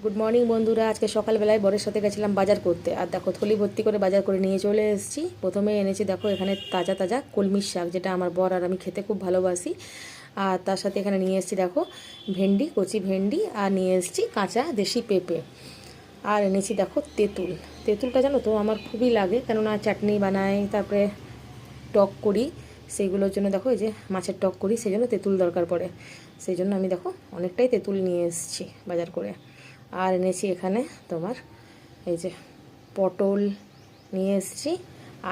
Good morning বন্ধুরা। আজকে সকালবেলায় বরের সাথে গেছিলাম বাজার করতে, আর দেখো থলি ভর্তি করে বাজার করে নিয়ে চলে এসেছি। প্রথমে এনেছি দেখো এখানে তাজা তাজা কলমির শাক, যেটা আমার বর আর আমি খেতে খুব ভালোবাসি। আর তার সাথে এখানে নিয়ে এসেছি দেখো ভেন্ডি, কচি ভেন্ডি, আর নিয়ে এসেছি কাঁচা দেশি পেঁপে। আর এনেছি দেখো তেঁতুল। তেঁতুলটা জানো তো আমার খুবই লাগে, কেননা চাটনি বানাই, তারপরে টক করি, সেইগুলোর জন্য দেখো এই যে মাছের টক করি, সেই জন্য তেঁতুল দরকার পড়ে। সেই জন্য আমি দেখো অনেকটাই তেঁতুল নিয়ে এসেছি বাজার করে। আর এনেছি এখানে তোমার এই যে পটল নিয়ে এসেছি,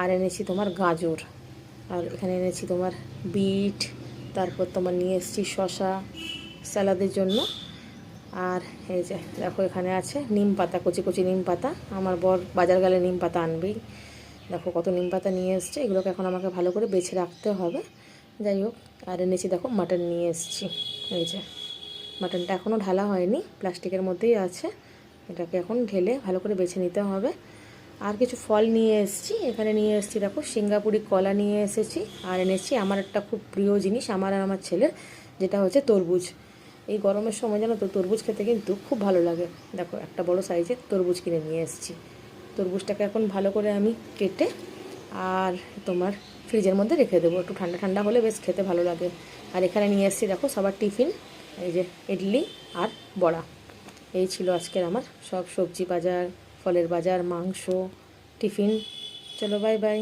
আর এনেছি তোমার গাজর, আর এখানে এনেছি তোমার বিট, তারপর তোমার নিয়ে এসেছি শসা স্যালাদের জন্য। আর এই যে দেখো এখানে আছে নিম পাতা, কচি কচি নিম পাতা। আমার বর বাজার গেলে নিম পাতা আনবেই। দেখো কত নিম পাতা নিয়ে এসছে, এগুলোকে এখন আমাকে ভালো করে বেছে রাখতে হবে। যাই হোক, আর এনেছি দেখো মাটন নিয়ে এসেছি। এই যে মাটনটা এখনও ঢালা হয়নি, প্লাস্টিকের মধ্যেই আছে। এটাকে এখন ঢেলে ভালো করে বেছে নিতে হবে। আর কিছু ফল নিয়ে এসেছি, এখানে নিয়ে এসেছি দেখো সিঙ্গাপুরি কলা নিয়ে এসেছি। আর এনেছি আমার একটা খুব প্রিয় জিনিস আমার আর আমার ছেলের, যেটা হচ্ছে তরমুজ। এই গরমের সময় জানো তো তরমুজ খেতে কিন্তু খুব ভালো লাগে। দেখো একটা বড় সাইজের তরমুজ কিনে নিয়ে এসেছি। তরমুজটাকে এখন ভালো করে আমি কেটে আর তোমার ফ্রিজের মধ্যে রেখে দেবো, একটু ঠান্ডা ঠান্ডা হলে বেশ খেতে ভালো লাগে। আর এখানে নিয়ে এসেছি দেখো সবার টিফিন, এই যে ইডলি আর বড়া। এই ছিল আজকের আমার সব সবজি বাজার, ফলের বাজার, মাংস, টিফিন। চলো বাই বাই।